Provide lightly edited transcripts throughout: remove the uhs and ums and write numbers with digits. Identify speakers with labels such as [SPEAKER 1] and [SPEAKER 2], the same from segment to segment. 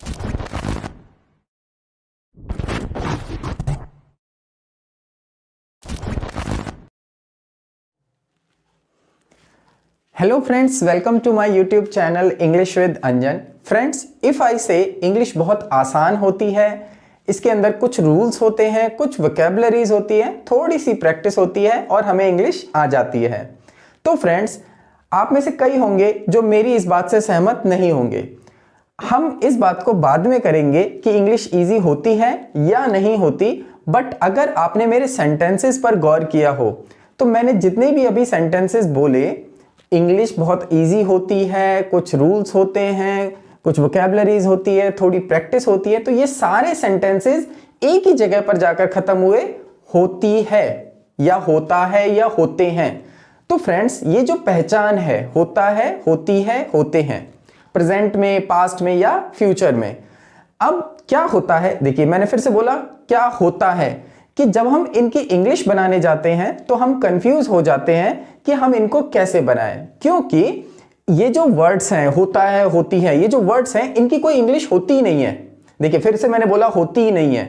[SPEAKER 1] Hello friends, welcome to my YouTube channel English with Anjan. Friends, if I say English बहुत आसान होती है, इसके अंदर कुछ रूल्स होते हैं, कुछ वोकैबुलरीज होती है, थोड़ी सी प्रैक्टिस होती है और हमें इंग्लिश आ जाती है। तो फ्रेंड्स, आप में से कई होंगे जो मेरी इस बात से सहमत नहीं होंगे। हम इस बात को बाद में करेंगे कि इंग्लिश ईजी होती है या नहीं होती, बट अगर आपने मेरे सेंटेंसेस पर गौर किया हो तो मैंने जितने भी अभी सेंटेंसेस बोले, इंग्लिश बहुत इजी होती है, कुछ रूल्स होते हैं, कुछ वोकैबुलरीज होती है, थोड़ी प्रैक्टिस होती है, तो ये सारे सेंटेंसेस एक ही जगह पर जाकर खत्म हुए होती है या होता है या होते हैं। तो फ्रेंड्स, ये जो पहचान है, होता है, होती है, होते हैं, प्रेजेंट में, पास्ट में या फ्यूचर में। अब क्या होता है, देखिए मैंने फिर से बोला क्या होता है कि जब हम इनकी इंग्लिश बनाने जाते हैं तो हम कंफ्यूज हो जाते हैं कि हम इनको कैसे बनाएं, क्योंकि ये जो वर्ड्स हैं, होता है, होती है, ये जो वर्ड्स हैं इनकी कोई इंग्लिश होती ही नहीं है। देखिए फिर से मैंने बोला होती ही नहीं है।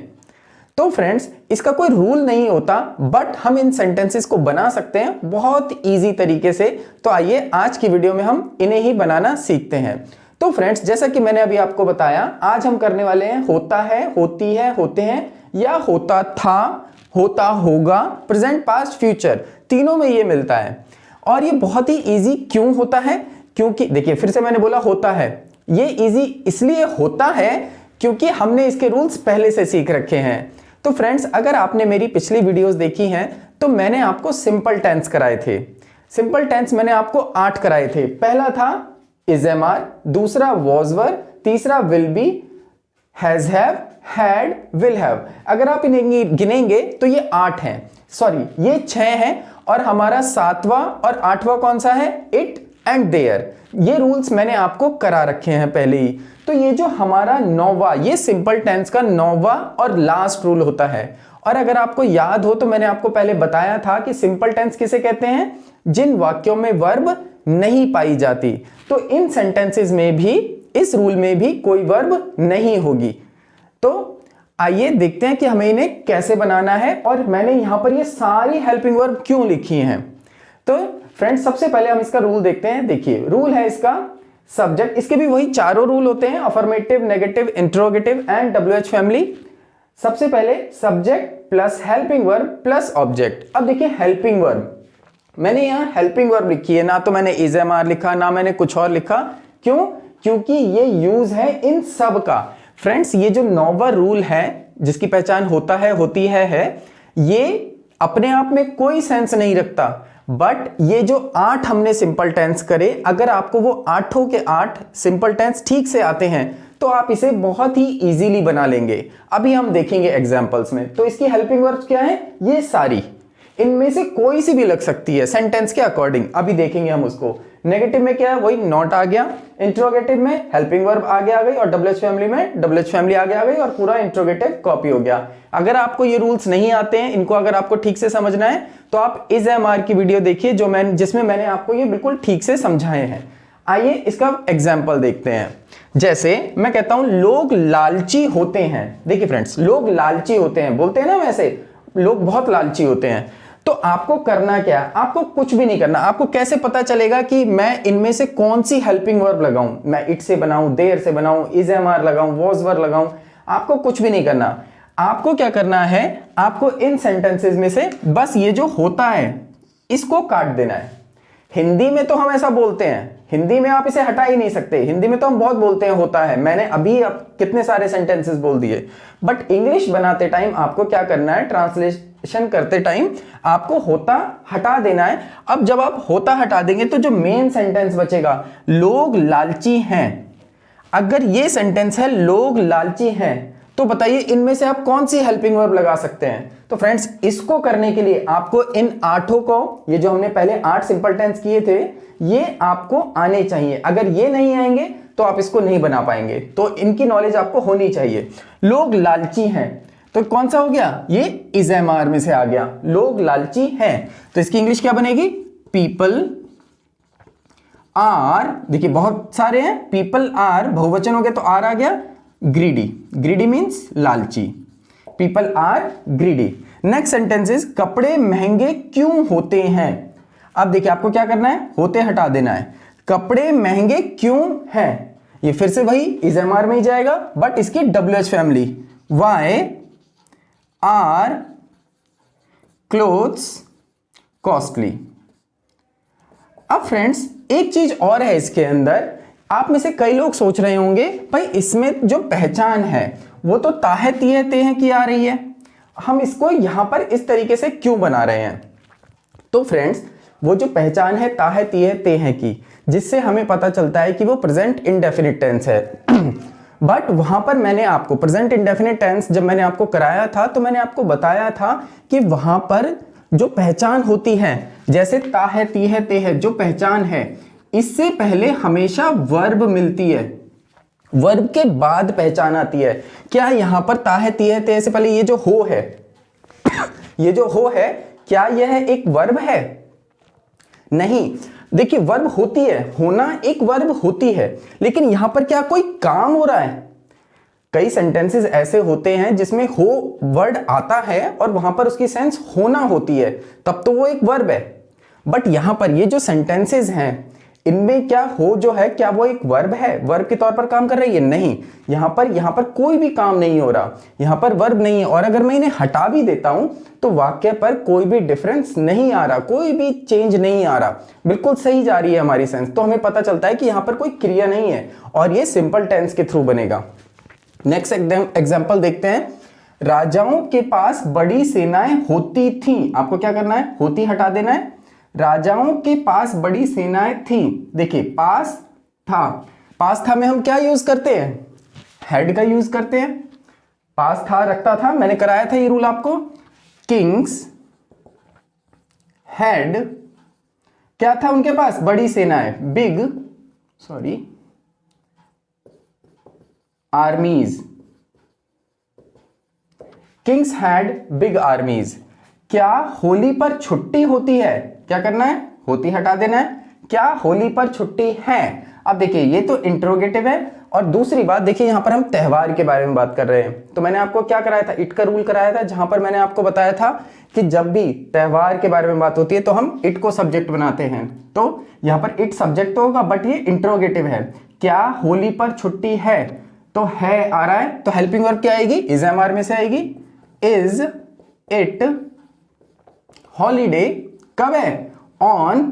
[SPEAKER 1] तो फ्रेंड्स, इसका कोई रूल नहीं होता, बट हम इन सेंटेंसेस को बना सकते हैं बहुत इजी तरीके से। तो आइए आज की वीडियो में हम इन्हें ही बनाना सीखते हैं। तो फ्रेंड्स, जैसा कि मैंने अभी आपको बताया, आज हम करने वाले हैं होता है, होती है, होते हैं या होता था, होता होगा, प्रेजेंट, पास्ट, फ्यूचर, तीनों में ये मिलता है। और ये बहुत ही इजी क्यों होता है? क्योंकि देखिए फिर से मैंने बोला होता है, ये इजी इसलिए होता है क्योंकि हमने इसके रूल्स पहले से सीख रखे हैं। तो फ्रेंड्स, अगर आपने मेरी पिछली वीडियोस देखी हैं तो मैंने आपको सिंपल टेंस कराए थे। सिंपल टेंस मैंने आपको 8 कराए थे। पहला था इज एम आर, दूसरा वॉज वर, तीसरा will be, has have, had, will have. अगर आप इन्हें गिनेंगे तो ये 8 हैं, सॉरी ये 6 हैं, और हमारा 7वां और 8वां कौन सा है? It and there. ये रूल्स मैंने आपको करा रखे हैं पहले ही। तो ये जो हमारा 9वां, ये सिंपल टेंस का 9वां और लास्ट रूल होता है। और अगर आपको याद हो तो मैंने आपको पहले बताया था कि सिंपल टेंस किसे कहते हैं? जिन वाक्यों में वर्ब नहीं पाई जाती। तो इन सेंटेंसेस में भी, इस रूल में भी कोई वर्ब नहीं होगी। तो आइए देखते हैं कि हमें इन्हें कैसे बनाना है, और मैंने यहां पर ये सारी हेल्पिंग वर्ब क्यों लिखी हैं। तो फ्रेंड्स, सबसे पहले हम इसका रूल देखते हैं। देखिए रूल है इसका सब्जेक्ट, इसके भी वही चारों रूल होते हैं, affirmative, negative, interrogative and WH family. सबसे पहले subject plus helping verb plus object. अब देखिए हेल्पिंग वर्ब, मैंने यहां हेल्पिंग वर्ब लिखी है, ना तो मैंने इज एम आर लिखा, ना मैंने कुछ और लिखा। क्यों? क्योंकि ये यूज है इन सब का। फ्रेंड्स, ये जो 9वां रूल है जिसकी पहचान होता है, होती है, ये अपने आप में कोई सेंस नहीं रखता, बट ये जो 8 हमने सिंपल टेंस करे, अगर आपको वो 8 के 8 सिंपल टेंस ठीक से आते हैं तो आप इसे बहुत ही इजीली बना लेंगे। अभी हम देखेंगे एग्जांपल्स में। तो इसकी हेल्पिंग वर्ब्स क्या है? ये सारी, इनमें से कोई सी भी लग सकती है सेंटेंस के अकॉर्डिंग, अभी देखेंगे हम उसको। नेगेटिव में क्या है? वही नॉट आ गया, इंट्रोगेटिव में हेल्पिंग वर्ब आगे आ गई, और WH फैमिली में WH फैमिली आगे आ गई, और पूरा इंट्रोगेटिव कॉपी हो गया। अगर आपको ये रूल्स नहीं आते हैं, इनको अगर आपको ठीक से समझना है तो आप इज एम आर की वीडियो देखिए जिसमें मैंने आपको ये बिल्कुल ठीक से समझाए हैं। आइए इसका एग्जाम्पल देखते हैं। जैसे मैं कहता हूं लोग लालची होते हैं। देखिए फ्रेंड्स, लोग लालची होते हैं, बोलते हैं ना, वैसे लोग बहुत लालची होते हैं। तो आपको करना क्या है? आपको कुछ भी नहीं करना। आपको कैसे पता चलेगा कि मैं इनमें से कौन सी हेल्पिंग वर्ब लगाऊं? मैं इट से बनाऊं, देयर से बनाऊं, इज एम आर लगाऊं, वॉज वर लगाऊं? आपको कुछ भी नहीं करना। आपको क्या करना है? आपको इन सेंटेंसेस में से बस ये जो होता है इसको काट देना है। हिंदी में तो हम ऐसा बोलते हैं, हिंदी में आप इसे हटा ही नहीं सकते। हिंदी में तो हम बहुत बोलते हैं होता है, मैंने अभी अब कितने सारे सेंटेंसेस बोल दिए। बट इंग्लिश बनाते टाइम आपको क्या करना है? ट्रांसलेशन करते टाइम आपको होता हटा देना है। अब जब आप होता हटा देंगे तो जो मेन सेंटेंस बचेगा, लोग लालची हैं। अगर ये सेंटेंस है लोग लालची हैं, तो बताइए इनमें से आप कौन सी हेल्पिंग वर्ब लगा सकते हैं? तो फ्रेंड्स, इसको करने के लिए आपको इन 8 को, ये जो हमने पहले 8 सिंपल टेंस किए थे, ये आपको आने चाहिए। अगर ये नहीं आएंगे तो आप इसको नहीं बना पाएंगे। तो इनकी नॉलेज आपको होनी चाहिए। लोग लालची हैं, तो कौन सा हो गया? ये इज एम आर में से आ गया, लोग लालची हैं। तो इसकी इंग्लिश क्या बनेगी? पीपल आर, देखिए बहुत सारे हैं, पीपल आर बहुवचन हो गया तो आर आ गया, ग्रीडी, ग्रीडी मीन्स लालची, people are greedy. Next sentence is कपड़े महंगे क्यों होते हैं। अब देखिए आपको क्या करना है, होते हटा देना है, कपड़े महंगे क्यों हैं, ये फिर से वही इज एमआर में ही जाएगा बट इसकी WH family, why are clothes costly. अब फ्रेंड्स एक चीज और है इसके अंदर, आप में से कई लोग सोच रहे होंगे भाई इसमें जो पहचान है वो तो ताहे तीहे तेहे की आ रही है, हम इसको यहां पर इस तरीके से क्यों बना रहे हैं। तो फ्रेंड्स वो जो पहचान है ताहे तीहे तेहे की, जिससे हमें पता चलता है कि वो प्रेजेंट इंडेफिनिट टेंस है। बट वहां पर मैंने आपको प्रेजेंट इंडेफिनिट टेंस जब मैंने आपको कराया था तो मैंने आपको बताया था कि वहां पर जो पहचान होती है, जैसे ताहे तीहे तेहे जो पहचान है, इससे पहले हमेशा वर्ब मिलती है, वर्ब के बाद पहचान आती है। क्या यहां पर ताहे तीहे तेहे से पहले ये जो हो है ये जो हो है, क्या यह एक वर्ब है? नहीं। देखिए वर्ब होती है, होना एक वर्ब होती है, लेकिन यहां पर क्या कोई काम हो रहा है? कई सेंटेंसेस ऐसे होते हैं जिसमें हो वर्ड आता है और वहां पर उसकी सेंस होना होती है, तब तो वो एक वर्ब है। बट यहां पर ये जो सेंटेंसेस हैं इनमें क्या हो जो है, क्या वो एक वर्ब है, वर्ब के तौर पर काम कर रही है? नहीं, यहां पर कोई भी काम नहीं हो रहा, यहां पर वर्ब नहीं है। और अगर मैं इन्हें हटा भी देता हूं तो वाक्य पर कोई भी डिफरेंस नहीं आ रहा, कोई भी चेंज नहीं आ रहा, बिल्कुल सही जा रही है हमारी सेंस। तो हमें पता चलता है कि यहां पर कोई क्रिया नहीं है और ये सिंपल टेंस के थ्रू बनेगा। नेक्स्ट एग्जाम्पल देखते हैं। राजाओं के पास बड़ी सेनाएं होती थी, आपको क्या करना है, होती हटा देना है। राजाओं के पास बड़ी सेनाएं थी, देखिए पास था, पास था में हम क्या यूज करते हैं, हेड का यूज करते हैं। पास था रखता था, मैंने कराया था ये रूल आपको। किंग्स हेड क्या था उनके पास, बड़ी सेनाएं, बिग आर्मीज, किंग्स हैड बिग आर्मीज। क्या होली पर छुट्टी होती है, क्या करना है, होती हटा देना है। क्या होली पर छुट्टी है? अब देखिए ये तो इंट्रोगेटिव है। और दूसरी बात देखिए, यहां पर हम त्योहार के बारे में बात कर रहे हैं, तो मैंने आपको क्या कराया था, इट का रूल कराया था, जहां पर मैंने आपको बताया था कि जब भी त्योहार के बारे में बात होती है तो हम इट को सब्जेक्ट बनाते हैं। तो यहां पर इट सब्जेक्ट तो होगा बट ये इंट्रोगेटिव है। क्या होली पर छुट्टी है, तो है आ रहा है, तो हेल्पिंग वर्ब क्या आएगी, इज एमआर में से आएगी। इज इट हॉलीडे, कब है, ऑन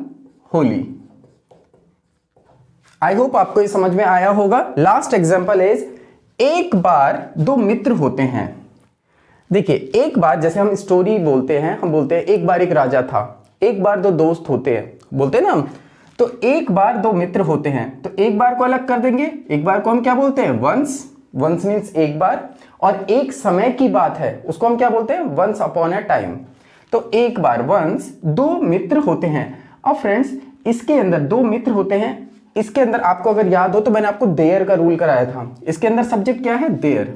[SPEAKER 1] होली। आई होप आपको ये समझ में आया होगा। लास्ट एग्जांपल इज एक बार दो मित्र होते हैं। देखिए एक बार, जैसे हम स्टोरी बोलते हैं, हम बोलते हैं एक बार एक राजा था, एक बार दो दोस्त होते हैं, बोलते हैं ना हम। तो एक बार दो मित्र होते हैं, तो एक बार को अलग कर देंगे, एक बार को हम क्या बोलते हैं, वंस, वंस मीन्स एक बार। और एक समय की बात है उसको हम क्या बोलते हैं, वंस अपॉन अ टाइम। तो एक बार वंस दो मित्र होते हैं। अब फ्रेंड्स इसके अंदर दो मित्र होते हैं, इसके अंदर आपको अगर याद हो तो मैंने आपको देयर का रूल कराया था। इसके अंदर सब्जेक्ट क्या है, देयर,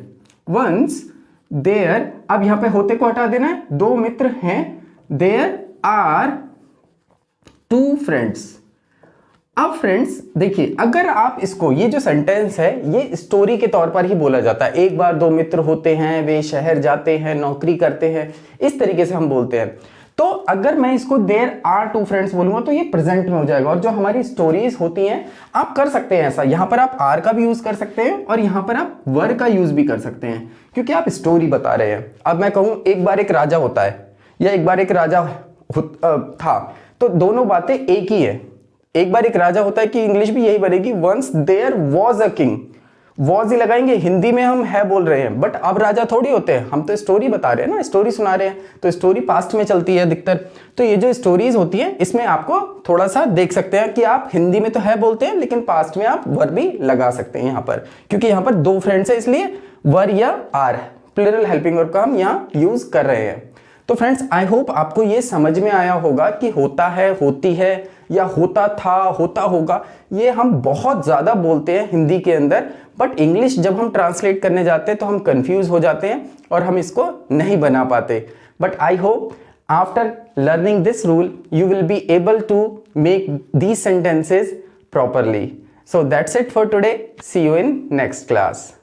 [SPEAKER 1] वंस देयर। अब यहां पे होते को हटा देना है, दो मित्र हैं, देयर आर टू फ्रेंड्स। अब फ्रेंड्स देखिए, अगर आप इसको, ये जो सेंटेंस है ये स्टोरी के तौर पर ही बोला जाता है। एक बार दो मित्र होते हैं, वे शहर जाते हैं, नौकरी करते हैं, इस तरीके से हम बोलते हैं। तो अगर मैं इसको देयर आर टू फ्रेंड्स बोलूंगा तो ये प्रेजेंट में हो जाएगा। और जो हमारी स्टोरीज होती हैं, आप कर सकते हैं ऐसा, यहां पर आप आर का भी यूज कर सकते हैं और यहां पर आप वर का यूज भी कर सकते हैं, क्योंकि आप स्टोरी बता रहे हैं। अब मैं कहूं एक बार एक राजा होता है या एक बार एक राजा था, तो दोनों बातें एक ही है। एक बार एक राजा होता है कि इंग्लिश भी यही बनेगी, once there was a king. Was he लगाएंगे, हिंदी में हम है बोल रहे हैं, बट अब राजा थोड़ी होते हैं, हम तो स्टोरी बता रहे हैं ना, स्टोरी सुना रहे हैं, तो स्टोरी पास्ट में चलती है अधिकतर। तो ये जो स्टोरीज होती हैं इसमें आपको थोड़ा सा देख सकते हैं कि आप हिंदी में तो है बोलते हैं लेकिन पास्ट में आप वर भी लगा सकते हैं यहाँ पर, क्योंकि यहाँ पर दो फ्रेंड्स है इसलिए वर या आर प्लूरल हेल्पिंग वर्ब का हम यहाँ यूज कर रहे हैं। तो फ्रेंड्स आई होप आपको ये समझ में आया होगा कि होता है, होती है या होता था, होता होगा, ये हम बहुत ज्यादा बोलते हैं हिंदी के अंदर, बट इंग्लिश जब हम ट्रांसलेट करने जाते हैं तो हम कंफ्यूज हो जाते हैं और हम इसको नहीं बना पाते। But I hope after learning this rule you will be able to make these sentences properly. So that's it for today. See you in next class.